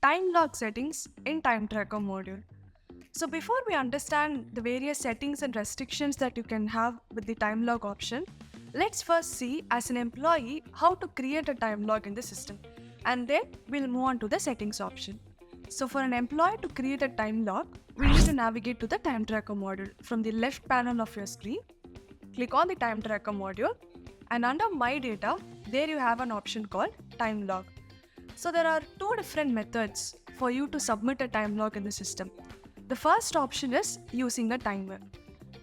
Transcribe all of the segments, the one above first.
time log settings in time tracker module. So before we understand the various settings and restrictions that you can have with the time log option, let's first see as an employee how to create a time log in the system, and then we'll move on to the settings option. So for an employee to create a time log, we need to navigate to the time tracker module. From the left panel of your screen, click on the time tracker module, and under my data, there you have an option called time log. So there are two different methods for you to submit a time log in the system. The first option is using a timer.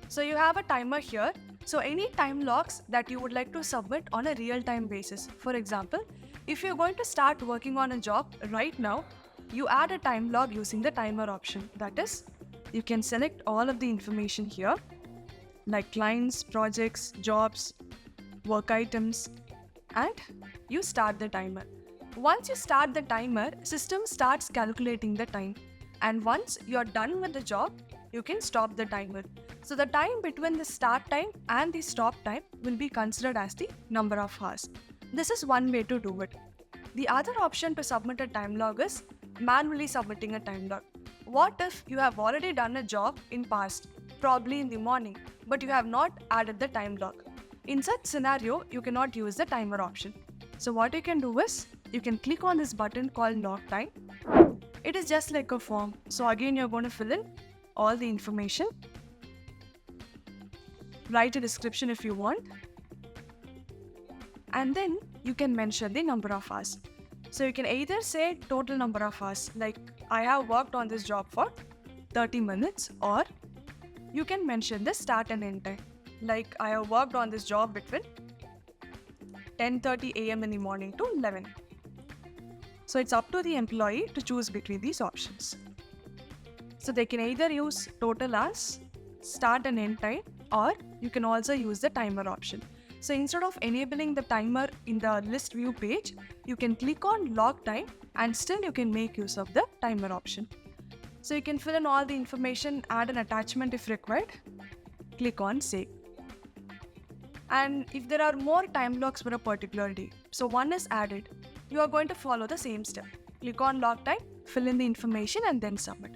So you have a timer here. So any time logs that you would like to submit on a real-time basis. For example, if you're going to start working on a job right now, you add a time log using the timer option. That is, you can select all of the information here, like clients, projects, jobs, work items, and you start the timer. Once you start the timer, system starts calculating the time. And once you're done with the job, you can stop the timer. So the time between the start time and the stop time will be considered as the number of hours. This is one way to do it. The other option to submit a time log is manually submitting a time log. What if you have already done a job in past, probably in the morning, but you have not added the time log? In such scenario, you cannot use the timer option. So what you can do is, you can click on this button called log time. It is just like a form. So again, you're going to fill in all the information. Write a description if you want. And then you can mention the number of hours. So you can either say total number of hours, like I have worked on this job for 30 minutes, or you can mention the start and end time. Like I have worked on this job between 10:30 a.m. in the morning to 11. So it's up to the employee to choose between these options. So they can either use total hours, start and end time, or you can also use the timer option. So instead of enabling the timer in the list view page, you can click on log time and still you can make use of the timer option. So you can fill in all the information, add an attachment if required, click on save. And if there are more time logs for a particular day, so one is added, you are going to follow the same step. Click on log time, fill in the information and then submit.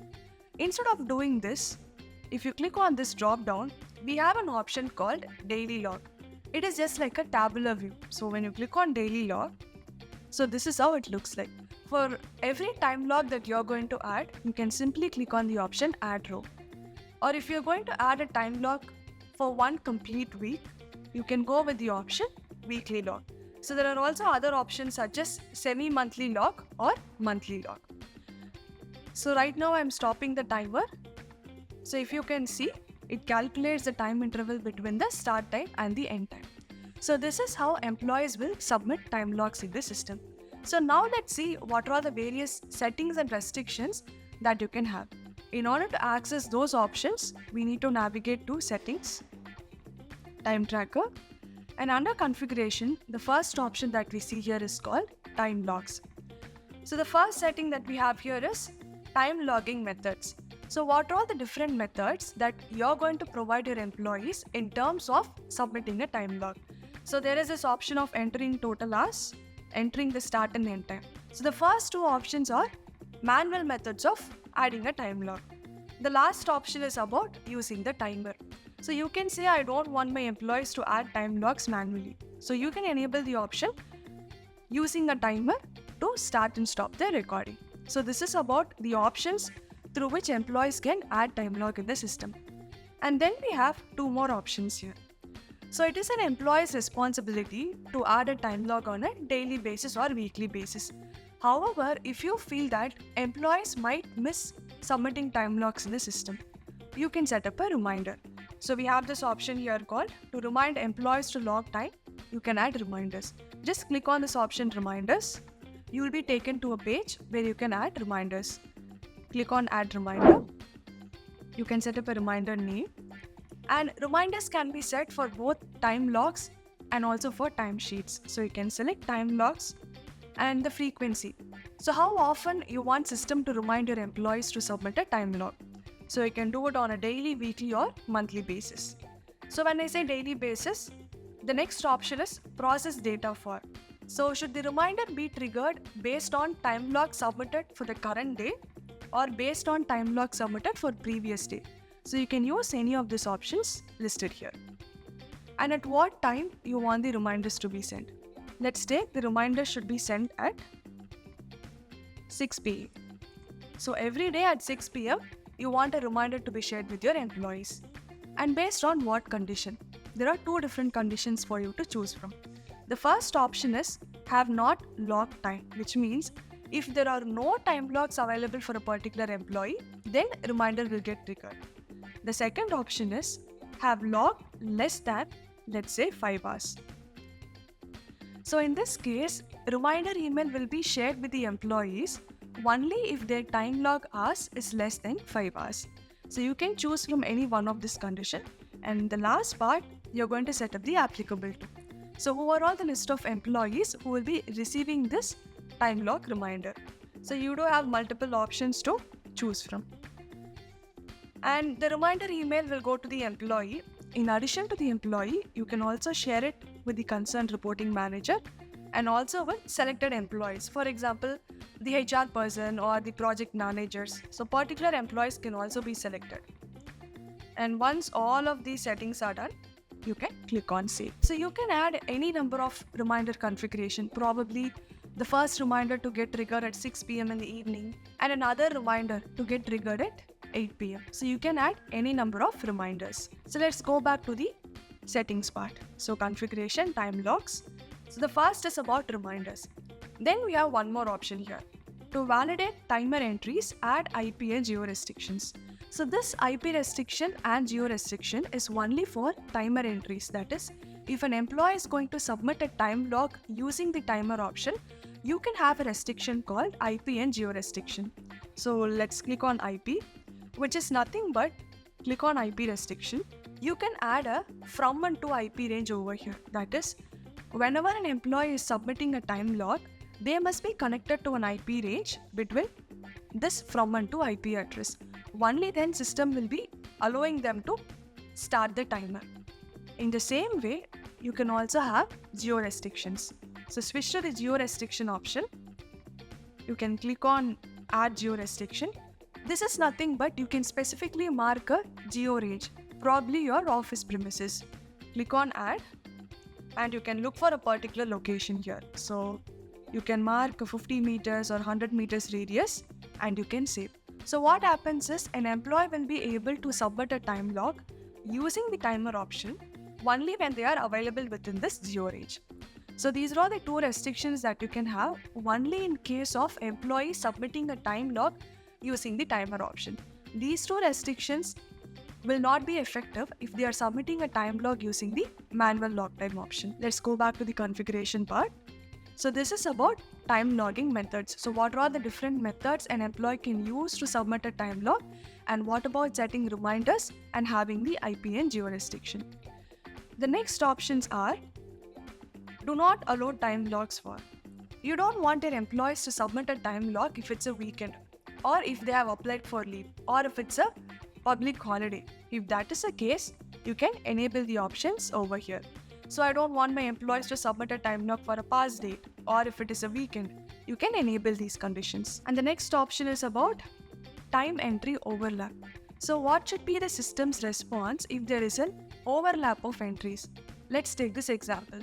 Instead of doing this, if you click on this drop down, we have an option called daily log. It is just like a tabular view. So when you click on daily log, so this is how it looks like. For every time log that you're going to add, you can simply click on the option add row. Or if you're going to add a time log for one complete week, you can go with the option weekly log. So there are also other options such as semi-monthly log or monthly log. So right now I'm stopping the timer. So if you can see, it calculates the time interval between the start time and the end time. So this is how employees will submit time logs in the system. So now let's see what are the various settings and restrictions that you can have. In order to access those options, we need to navigate to settings, time tracker, and under configuration, the first option that we see here is called time logs. So the first setting that we have here is time logging methods. So what are the different methods that you're going to provide your employees in terms of submitting a time log? So there is this option of entering total hours, entering the start and end time. So the first two options are manual methods of adding a time log. The last option is about using the timer. So you can say I don't want my employees to add time logs manually. So you can enable the option using a timer to start and stop the recording. So this is about the options through which employees can add time log in the system. And then we have two more options here. So it is an employee's responsibility to add a time log on a daily basis or weekly basis. However, if you feel that employees might miss submitting time logs in the system, you can set up a reminder. So we have this option here called to remind employees to log time. You can add reminders. Just click on this option reminders. You will be taken to a page where you can add reminders. Click on add reminder. You can set up a reminder name. And reminders can be set for both time logs and also for timesheets. So you can select time logs and the frequency. So how often you want system to remind your employees to submit a time log. So you can do it on a daily, weekly or monthly basis. So when I say daily basis, the next option is process data for. So should the reminder be triggered based on time log submitted for the current day or based on time log submitted for previous day? So you can use any of these options listed here. And at what time you want the reminders to be sent. Let's take the reminder should be sent at 6 p.m. So every day at 6 p.m. you want a reminder to be shared with your employees. And based on what condition? There are two different conditions for you to choose from. The first option is have not logged time, which means if there are no time logs available for a particular employee, then reminder will get triggered. The second option is have logged less than, let's say, 5 hours. So in this case, reminder email will be shared with the employees only if their time log hours is less than 5 hours. So you can choose from any one of this condition. And the last part, you're going to set up the applicable to. So who are all the list of employees who will be receiving this time log reminder? So you do have multiple options to choose from. And the reminder email will go to the employee. In addition to the employee, you can also share it with the concerned reporting manager and also with selected employees. For example, the HR person or the project managers. So particular employees can also be selected. And once all of these settings are done, you can click on save. So you can add any number of reminder configuration, probably the first reminder to get triggered at 6 p.m. in the evening and another reminder to get triggered at 8 p.m. So you can add any number of reminders. So let's go back to the settings part. So configuration, time logs. So the first is about reminders. Then we have one more option here. To validate timer entries, add IP and geo restrictions. So this IP restriction and geo restriction is only for timer entries. That is, if an employee is going to submit a time log using the timer option, you can have a restriction called IP and geo restriction. So let's click on IP, which is nothing but click on IP restriction. You can add a from and to IP range over here. That is, whenever an employee is submitting a time log, they must be connected to an IP range between this from and to IP address. Only then system will be allowing them to start the timer. In the same way, you can also have geo restrictions. So switch to the geo restriction option. You can click on add geo restriction. This is nothing but you can specifically mark a geo range, probably your office premises. Click on add and you can look for a particular location here. So you can mark a 50 meters or 100 meters radius and you can save. So what happens is an employee will be able to submit a time log using the timer option only when they are available within this geo range. So these are all the two restrictions that you can have only in case of employee submitting a time log using the timer option. These two restrictions will not be effective if they are submitting a time log using the manual log time option. Let's go back to the configuration part. So this is about time logging methods. So what are the different methods an employee can use to submit a time log, and what about setting reminders and having the IP and geo restriction? The next options are do not allow time logs for. You don't want your employees to submit a time log if it's a weekend or if they have applied for leave or if it's a public holiday. If that is the case, you can enable the options over here. So I don't want my employees to submit a time log for a past date or if it is a weekend. You can enable these conditions. And the next option is about time entry overlap. So what should be the system's response if there is an overlap of entries? Let's take this example.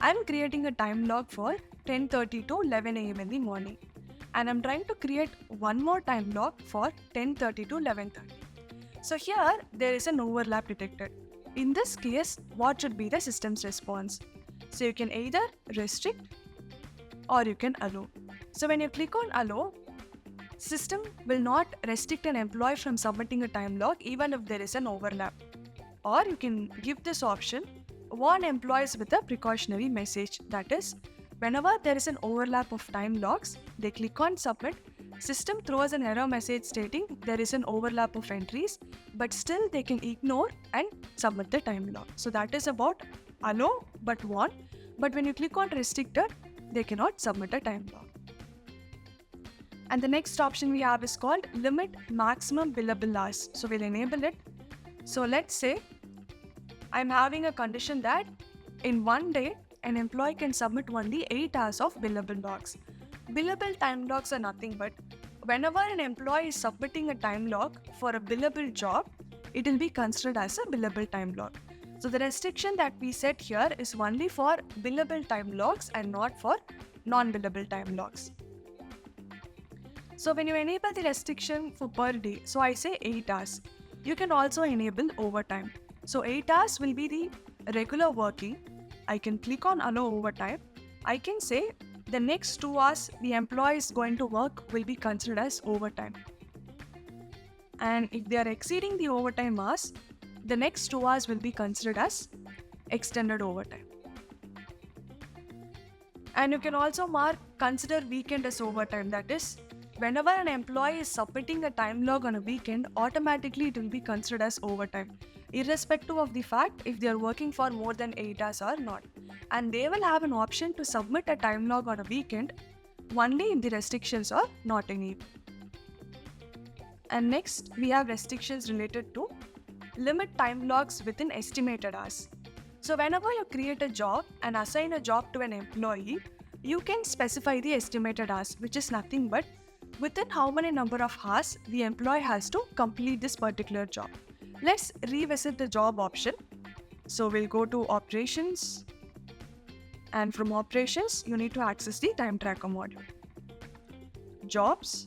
I'm creating a time log for 10:30 to 11 a.m. in the morning. And I'm trying to create one more time log for 10:30 to 11:30. So here there is an overlap detected. In this case, what should be the system's response? So you can either restrict or you can allow. So when you click on allow, system will not restrict an employee from submitting a time log even if there is an overlap. Or you can give this option, warn employees with a precautionary message. That is, whenever there is an overlap of time logs, they click on submit, system throws an error message stating there is an overlap of entries, but still they can ignore and submit the time log. So that is about allow but warn. But when you click on restricted, they cannot submit a time log. And the next option we have is called limit maximum billable hours. So we'll enable it. So let's say I'm having a condition that in one day, an employee can submit only 8 hours of billable logs. Billable time logs are nothing but whenever an employee is submitting a time log for a billable job, it will be considered as a billable time log. So the restriction that we set here is only for billable time logs and not for non-billable time logs. So when you enable the restriction for per day, so I say 8 hours. You can also enable overtime. So 8 hours will be the regular working. I can click on allow overtime. I can say the next 2 hours the employee is going to work will be considered as overtime. And if they are exceeding the overtime hours, the next 2 hours will be considered as extended overtime. And you can also mark consider weekend as overtime. That is, whenever an employee is submitting a time log on a weekend, automatically it will be considered as overtime, irrespective of the fact if they are working for more than 8 hours or not. And they will have an option to submit a time log on a weekend only if the restrictions are not enabled. And next, we have restrictions related to limit time logs within estimated hours. So whenever you create a job and assign a job to an employee, you can specify the estimated hours, which is nothing but within how many number of hours the employee has to complete this particular job. Let's revisit the job option. So we'll go to operations, and from operations, you need to access the time tracker module. Jobs.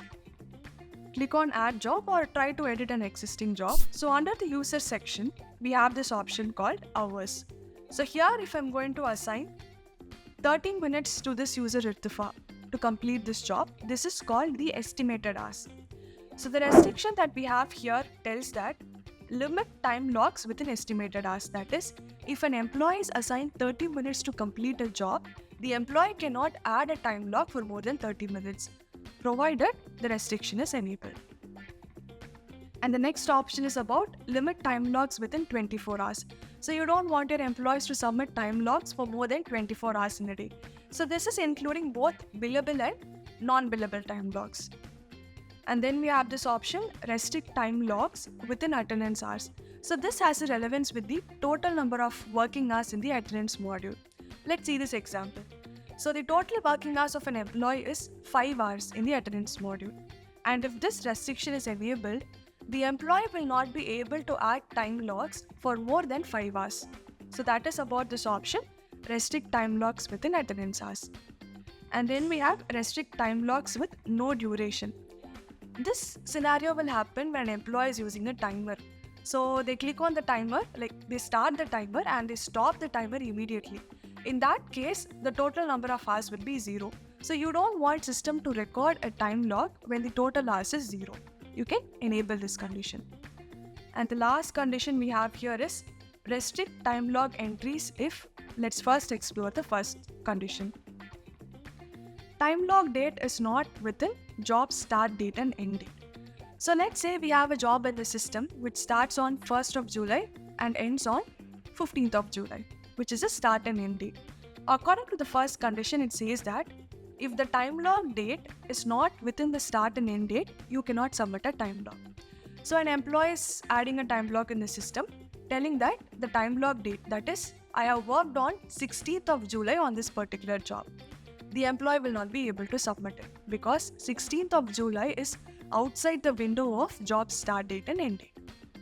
Click on add job or try to edit an existing job. So under the user section, we have this option called hours. So here, if I'm going to assign 30 minutes to this user Irtifa to complete this job, this is called the estimated hours. So the restriction that we have here tells that limit time logs within estimated hours. That is, if an employee is assigned 30 minutes to complete a job, the employee cannot add a time log for more than 30 minutes, provided the restriction is enabled. And the next option is about limit time logs within 24 hours. So you don't want your employees to submit time logs for more than 24 hours in a day. So this is including both billable and non-billable time logs. And then we have this option, restrict time logs within attendance hours. So this has a relevance with the total number of working hours in the attendance module. Let's see this example. So the total working hours of an employee is 5 hours in the attendance module. And if this restriction is enabled, the employee will not be able to add time logs for more than 5 hours. So that is about this option, restrict time logs within attendance hours. And then we have restrict time logs with no duration. This scenario will happen when an employee is using a timer. So they click on the timer, like they start the timer and they stop the timer immediately. In that case, the total number of hours will be 0. So you don't want system to record a time log when the total hours is 0. You can enable this condition. And the last condition we have here is restrict time log entries if, let's first explore the first condition. Time log date is not within job start date and end date. So let's say we have a job in the system which starts on 1st of July and ends on 15th of July, which is a start and end date. According to the first condition, it says that if the time log date is not within the start and end date, you cannot submit a time log. So an employee is adding a time log in the system, telling that the time log date, that is, I have worked on 16th of July on this particular job. The employee will not be able to submit it because 16th of July is outside the window of job start date and end date.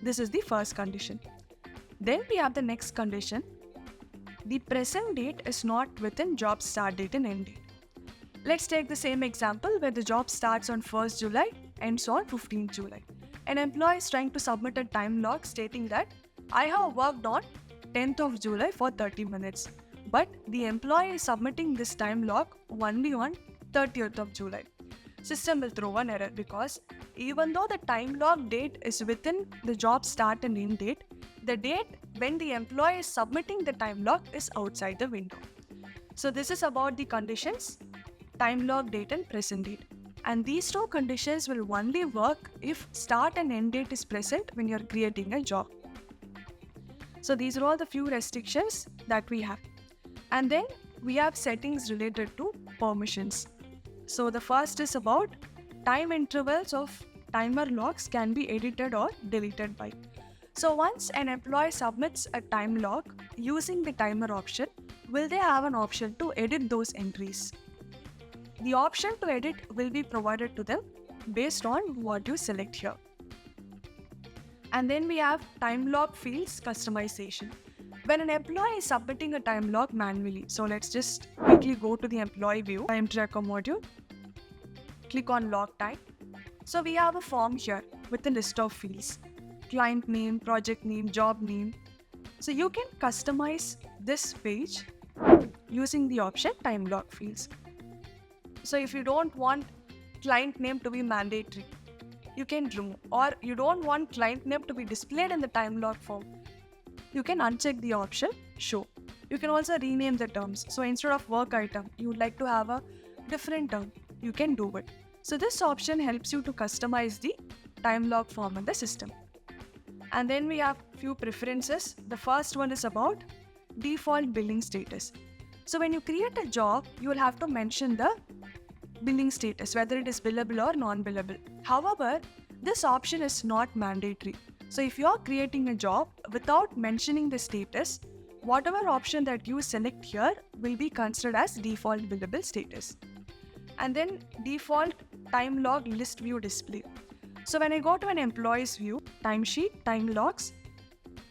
This is the first condition. Then we have the next condition. The present date is not within job start date and end date. Let's take the same example where the job starts on 1st July, ends on 15th July. An employee is trying to submit a time log stating that I have worked on 10th of July for 30 minutes. But the employee is submitting this time log only on 30th of July. System will throw an error because even though the time log date is within the job start and end date, the date when the employee is submitting the time log is outside the window. So this is about the conditions, time log date and present date. And these two conditions will only work if start and end date is present when you are creating a job. So these are all the few restrictions that we have. And then we have settings related to permissions. So the first is about time intervals of timer logs can be edited or deleted by. So once an employee submits a time log using the timer option, will they have an option to edit those entries? The option to edit will be provided to them based on what you select here. And then we have time log fields customization. When an employee is submitting a time log manually, so let's just quickly go to the employee view, time tracker module, click on log time. So we have a form here with a list of fields, client name, project name, job name. So you can customize this page using the option time log fields. So if you don't want client name to be mandatory, you can remove, or you don't want client name to be displayed in the time log form, you can uncheck the option show. You can also rename the terms. So instead of work item, you would like to have a different term, you can do it. So this option helps you to customize the time log form in the system. And then we have few preferences. The first one is about default billing status. So when you create a job, you will have to mention the billing status, whether it is billable or non-billable. However, this option is not mandatory. So if you are creating a job without mentioning the status, whatever option that you select here will be considered as default billable status. And then default time log list view display. So when I go to an employee's view, timesheet, time logs,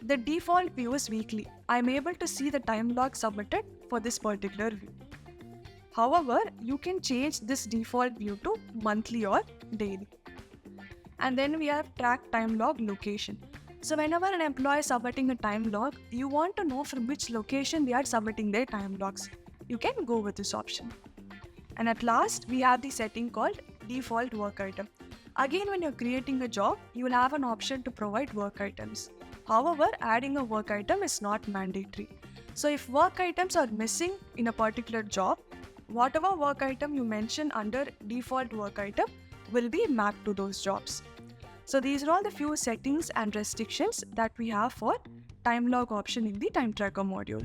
the default view is weekly. I'm able to see the time log submitted for this particular view. However, you can change this default view to monthly or daily. And then we have track time log location. So whenever an employee is submitting a time log, you want to know from which location they are submitting their time logs. You can go with this option. And at last, we have the setting called default work item. Again, when you're creating a job, you will have an option to provide work items. However, adding a work item is not mandatory. So if work items are missing in a particular job, whatever work item you mention under default work item will be mapped to those jobs. So these are all the few settings and restrictions that we have for time log option in the time tracker module.